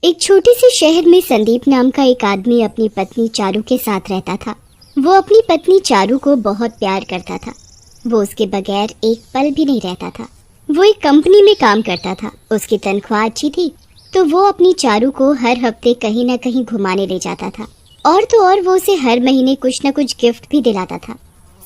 एक छोटे से शहर में संदीप नाम का एक आदमी अपनी पत्नी चारू के साथ रहता था। वो अपनी पत्नी चारू को बहुत प्यार करता था। वो उसके बगैर एक पल भी नहीं रहता था। वो एक कंपनी में काम करता था। उसकी तनख्वाह अच्छी थी तो वो अपनी चारू को हर हफ्ते कहीं न कहीं घुमाने ले जाता था। और तो और वो उसे हर महीने कुछ न कुछ गिफ्ट भी दिलाता था।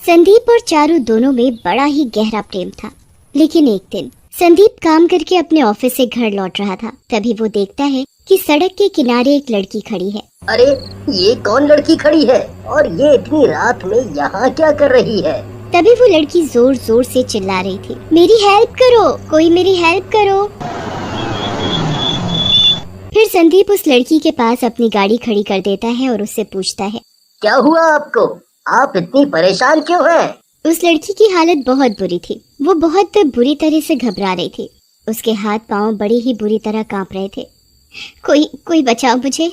संदीप और चारू दोनों में बड़ा ही गहरा प्रेम था। लेकिन एक दिन संदीप काम करके अपने ऑफिस से घर लौट रहा था। तभी वो देखता है कि सड़क के किनारे एक लड़की खड़ी है। अरे ये कौन लड़की खड़ी है और ये इतनी रात में यहाँ क्या कर रही है? तभी वो लड़की जोर जोर से चिल्ला रही थी, मेरी हेल्प करो, कोई मेरी हेल्प करो। फिर संदीप उस लड़की के पास अपनी गाड़ी खड़ी कर देता है और उससे पूछता है, क्या हुआ आपको? आप इतनी परेशान क्यों हैं? उस लड़की की हालत बहुत बुरी थी। वो बहुत बुरी तरह से घबरा रही थी। उसके हाथ पांव बड़ी ही बुरी तरह कांप रहे थे। कोई बचाओ मुझे,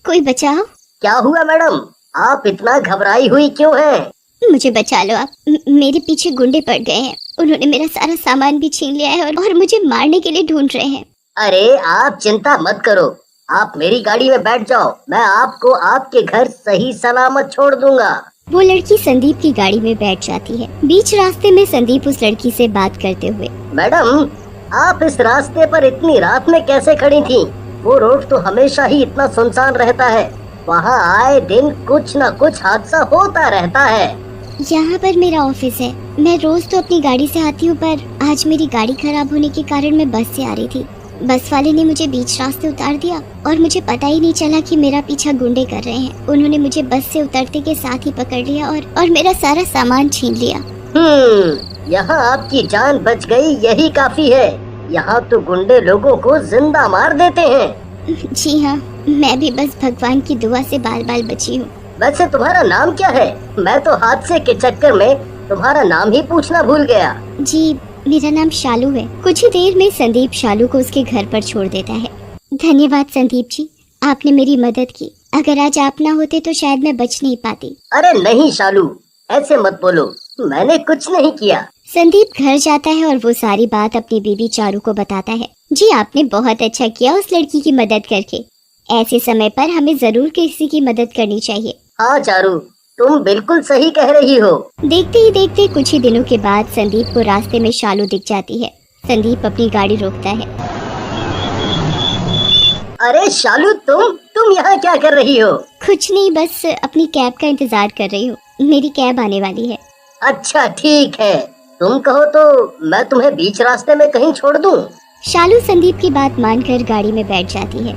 कोई बचाओ। क्या हुआ मैडम? आप इतना घबराई हुई क्यों हैं? मुझे बचा लो आप। मेरे पीछे गुंडे पड़ गए हैं। उन्होंने मेरा सारा सामान भी छीन लिया है और मुझे मारने के लिए ढूंढ रहे हैं। अरे आप चिंता मत करो, आप मेरी गाड़ी में बैठ जाओ, मैं आपको आपके घर सही सलामत छोड़ दूंगा। वो लड़की संदीप की गाड़ी में बैठ जाती है। बीच रास्ते में संदीप उस लड़की से बात करते हुए, मैडम आप इस रास्ते पर इतनी रात में कैसे खड़ी थी? वो रोड तो हमेशा ही इतना सुनसान रहता है, वहाँ आए दिन कुछ न कुछ हादसा होता रहता है। यहाँ पर मेरा ऑफिस है। मैं रोज तो अपनी गाड़ी से आती हूँ, पर आज मेरी गाड़ी खराब होने के कारण मैं बस से आ रही थी। बस वाले ने मुझे बीच रास्ते उतार दिया और मुझे पता ही नहीं चला कि मेरा पीछा गुंडे कर रहे हैं। उन्होंने मुझे बस से उतरते के साथ ही पकड़ लिया और मेरा सारा सामान छीन लिया। यहाँ आपकी जान बच गई, यही काफी है। यहाँ तो गुंडे लोगों को जिंदा मार देते हैं। जी हाँ, मैं भी बस भगवान की दुआ से बाल बाल बची हूँ। वैसे तुम्हारा नाम क्या है? मैं तो हादसे के चक्कर में तुम्हारा नाम ही पूछना भूल गया। जी मेरा नाम शालू है। कुछ ही देर में संदीप शालू को उसके घर पर छोड़ देता है। धन्यवाद संदीप जी, आपने मेरी मदद की। अगर आज आप ना होते तो शायद मैं बच नहीं पाती। अरे नहीं शालू, ऐसे मत बोलो, मैंने कुछ नहीं किया। संदीप घर जाता है और वो सारी बात अपनी बीवी चारू को बताता है। जी आपने बहुत अच्छा किया उस लड़की की मदद करके। ऐसे समय पर हमें जरूर किसी की मदद करनी चाहिए। हाँ चारू, तुम बिल्कुल सही कह रही हो। देखते ही देखते कुछ ही दिनों के बाद संदीप को रास्ते में शालू दिख जाती है। संदीप अपनी गाड़ी रोकता है। अरे शालू, तुम यहाँ क्या कर रही हो? कुछ नहीं, बस अपनी कैब का इंतजार कर रही हूँ। मेरी कैब आने वाली है। अच्छा ठीक है, तुम कहो तो मैं तुम्हें बीच रास्ते में कहीं छोड़ दूँ। शालू संदीप की बात मानकर गाड़ी में बैठ जाती है।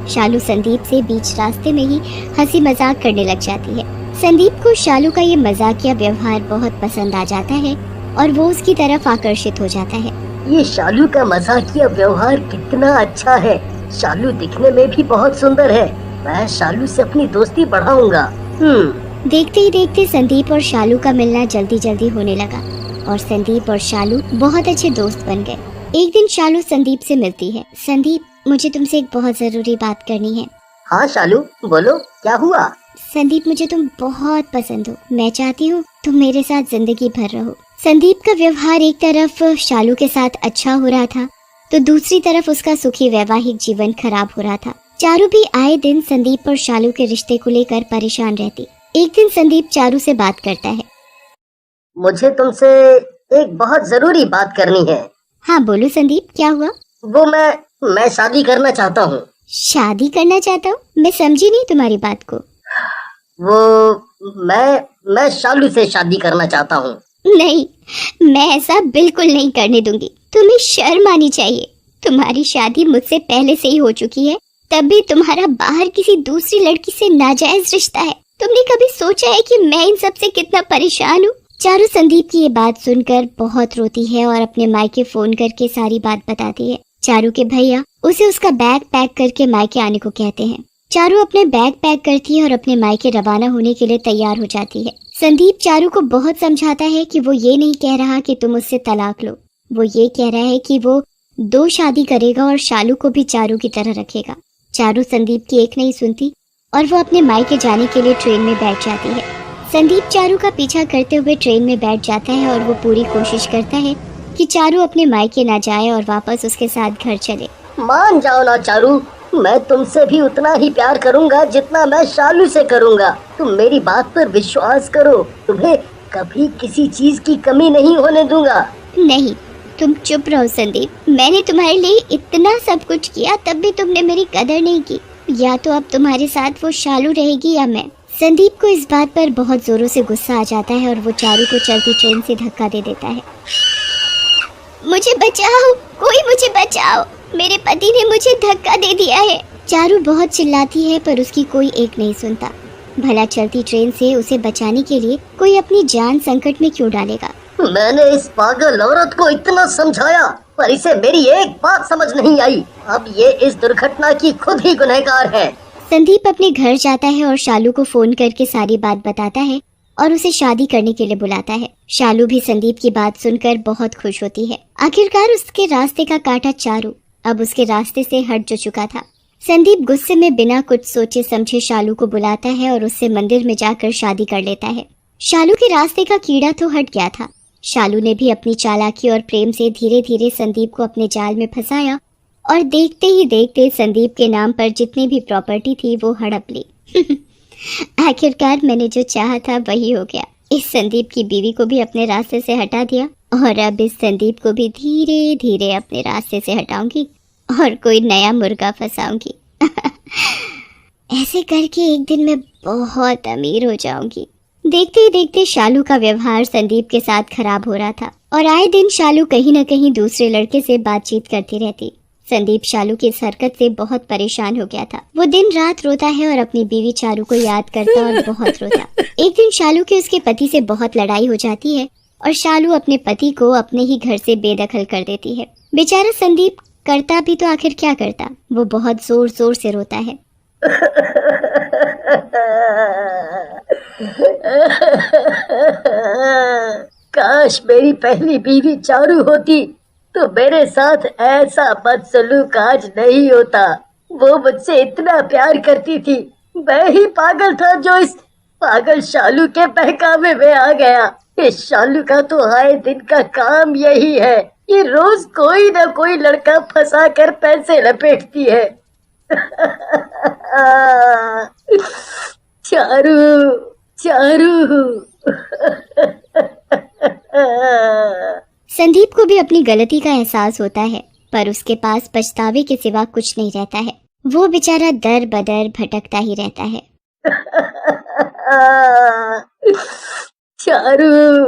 शालू संदीप से बीच रास्ते में ही हंसी मजाक करने लग जाती है। संदीप को शालू का ये मजाकिया व्यवहार बहुत पसंद आ जाता है और वो उसकी तरफ आकर्षित हो जाता है। ये शालू का मजाकिया व्यवहार कितना अच्छा है। शालू दिखने में भी बहुत सुंदर है। मैं शालू से अपनी दोस्ती बढ़ाऊंगा। देखते ही देखते संदीप और शालू का मिलना जल्दी जल्दी होने लगा और संदीप और शालू बहुत अच्छे दोस्त बन गए। एक दिन शालू संदीप से मिलती है। संदीप, मुझे तुमसे एक बहुत जरूरी बात करनी है। हाँ शालू, बोलो क्या हुआ? संदीप, मुझे तुम बहुत पसंद हो। मैं चाहती हूँ तुम मेरे साथ जिंदगी भर रहो। संदीप का व्यवहार एक तरफ शालू के साथ अच्छा हो रहा था तो दूसरी तरफ उसका सुखी वैवाहिक जीवन खराब हो रहा था। चारू भी आए दिन संदीप और शालू के रिश्ते को लेकर परेशान रहती। एक दिन संदीप चारू से बात करता है। मुझे तुमसे एक बहुत जरूरी बात करनी है। हाँ बोलो संदीप, क्या हुआ? वो मैं शादी करना चाहता हूँ। शादी करना चाहता हूँ? मैं समझी नहीं तुम्हारी बात को। वो मैं शालू से शादी करना चाहता हूँ। नहीं, मैं ऐसा बिल्कुल नहीं करने दूंगी। तुम्हें शर्म आनी चाहिए। तुम्हारी शादी मुझसे पहले से ही हो चुकी है, तब भी तुम्हारा बाहर किसी दूसरी लड़की से नाजायज रिश्ता है। तुमने कभी सोचा है कि मैं इन सब से कितना परेशान हूँ? चारू संदीप की ये बात सुनकर बहुत रोती है और अपने मायके फोन करके सारी बात बताती है। चारू के भैया उसे उसका बैग पैक करके मायके आने को कहते हैं। चारू अपने बैग पैक करती है और अपने मायके रवाना होने के लिए तैयार हो जाती है। संदीप चारू को बहुत समझाता है कि वो ये नहीं कह रहा कि तुम उससे तलाक लो। वो ये कह रहा है कि वो 2 शादी करेगा और शालू को भी चारू की तरह रखेगा। चारू संदीप की एक नहीं सुनती और वो अपने मायके जाने के लिए ट्रेन में बैठ जाती है। संदीप चारू का पीछा करते हुए ट्रेन में बैठ जाता है और वो पूरी कोशिश करता है कि चारू अपने मायके ना जाए और वापस उसके साथ घर चले। मान जाओ ना चारू, मैं तुमसे भी उतना ही प्यार करूंगा जितना मैं शालू से करूंगा। तुम मेरी बात पर विश्वास करो, तुम्हें कभी किसी चीज की कमी नहीं होने दूंगा। नहीं, तुम चुप रहो संदीप। मैंने तुम्हारे लिए इतना सब कुछ किया, तब भी तुमने मेरी कदर नहीं की। या तो अब तुम्हारे साथ वो शालू रहेगी या मैं। संदीप को इस बात पर बहुत जोरों से गुस्सा आ जाता है और वो चारू को चलती ट्रेन से धक्का दे देता है। मुझे बचाओ, कोई मुझे बचाओ, मेरे पति ने मुझे धक्का दे दिया है। चारू बहुत चिल्लाती है पर उसकी कोई एक नहीं सुनता। भला चलती ट्रेन से उसे बचाने के लिए कोई अपनी जान संकट में क्यों डालेगा। मैंने इस पागल औरत को इतना समझाया पर इसे मेरी एक बात समझ नहीं आई। अब ये इस दुर्घटना की खुद ही गुनहगार है। संदीप अपने घर जाता है और शालू को फोन करके सारी बात बताता है और उसे शादी करने के लिए बुलाता है। शालू भी संदीप की बात सुनकर बहुत खुश होती है। आखिरकार उसके रास्ते का कांटा चारू अब उसके रास्ते से हट जो चुका था। संदीप गुस्से में बिना कुछ सोचे समझे शालू को बुलाता है और उससे मंदिर में जाकर शादी कर लेता है। शालू के रास्ते का कीड़ा तो हट गया था। शालू ने भी अपनी चालाकी और प्रेम से धीरे धीरे संदीप को अपने जाल में फंसाया और देखते ही देखते संदीप के नाम पर जितनी भी प्रॉपर्टी थी वो हड़प ली। आखिरकार मैंने जो चाहा था वही हो गया। इस संदीप की बीवी को भी अपने रास्ते से हटा दिया और अब इस संदीप को भी धीरे धीरे अपने रास्ते से हटाऊंगी और कोई नया मुर्गा फंसाऊंगी। ऐसे करके एक दिन मैं बहुत अमीर हो जाऊंगी। देखते ही देखते शालू का व्यवहार संदीप के साथ खराब हो रहा था और आए दिन शालू कहीं न कहीं दूसरे लड़के से बातचीत करती रहती। संदीप शालू की इस हरकत से बहुत परेशान हो गया था। वो दिन रात रोता है और अपनी बीवी चारू को याद करता और बहुत रोता। एक दिन शालू के उसके पति से बहुत लड़ाई हो जाती है और शालू अपने पति को अपने ही घर से बेदखल कर देती है। बेचारा संदीप करता भी तो आखिर क्या करता, वो बहुत जोर जोर से रोता है। काश मेरी पहली बीवी चारू होती तो मेरे साथ ऐसा बदसलूक आज नहीं होता। वो मुझसे इतना प्यार करती थी। मैं ही पागल था जो इस पागल शालू के बहकावे में आ गया। इस शालू का तो आए दिन का काम यही है, ये रोज कोई ना कोई लड़का फंसा कर पैसे लपेटती है। चारू चारू। संदीप को भी अपनी गलती का एहसास होता है पर उसके पास पछतावे के सिवा कुछ नहीं रहता है। वो बेचारा दर बदर भटकता ही रहता है। चारू।